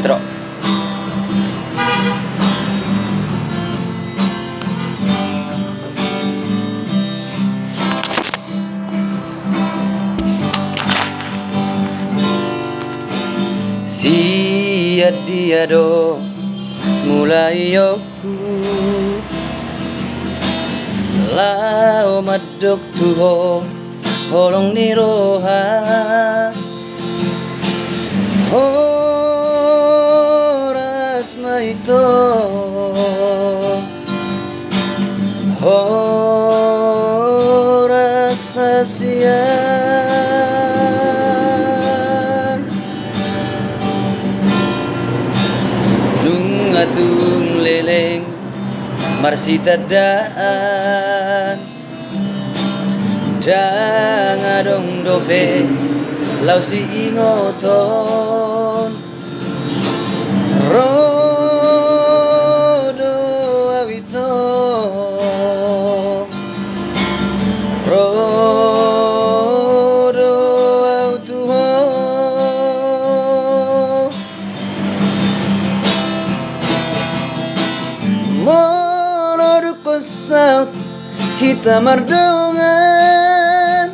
intro. Sia dia do mulai yoku lao madok tuho holong niroha horas maito horas sasian nungatung leleng marsita daan dangadong dope lau si ingoton rodo awito rodo autuho mono saut kita mardongan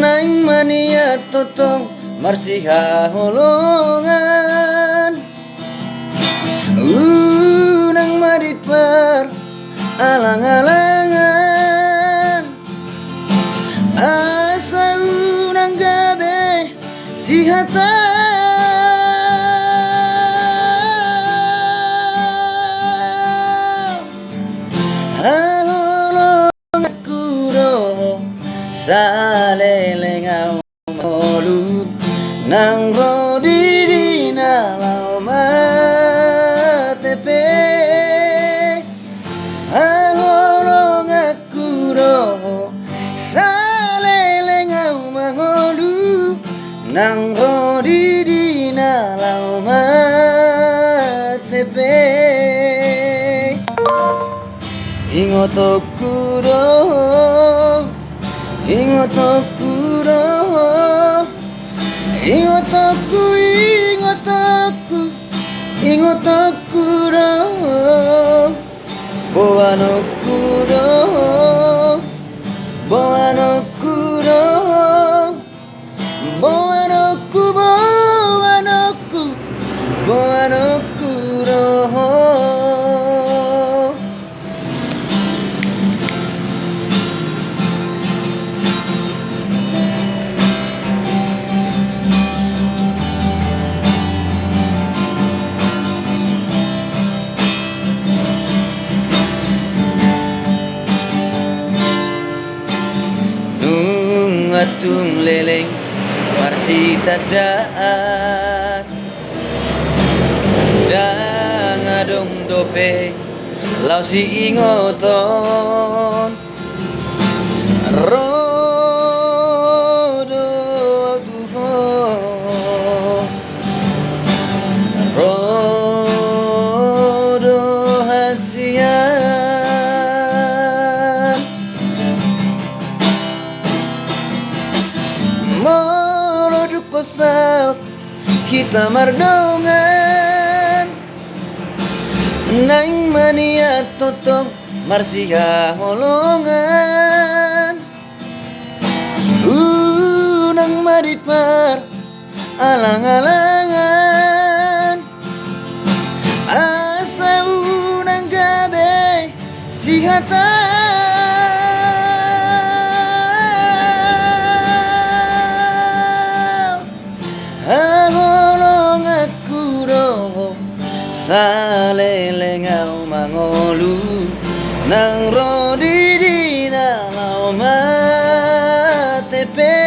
naing mania totong marsiha holongan nang maripar alang-alangan asa unang gabe si hata salelengau molu nang rodi di nalau matepe angolong aku roh salelengau mangolu nang rodi di nalau matepe ingotoku roh ingotoku roh ingotoku roh boanoku roh boanoku roh boanoku roh atung leleng marsita daan dangadong dope lau si ingoton rodo tuho rodo hasian mono saut kita mardongan naing mania totong marsiha holongan nang maripar alang-alangan asa unang gabe si hata angolong aku roh salelengau mangolu nang rodi di nalau matepe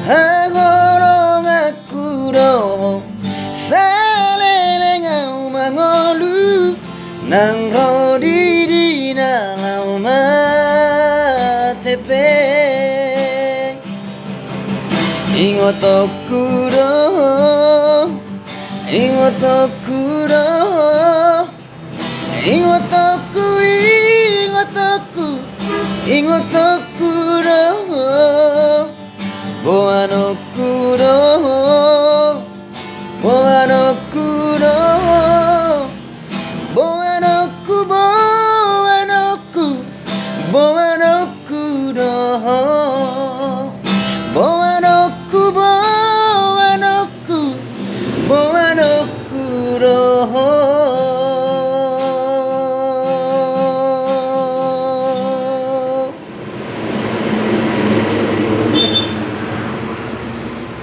angolong aku roh salelengau mangolu nang rodi di nalau matepe ingotoku roh ingotoku roh ingotoku ingotoku roh boan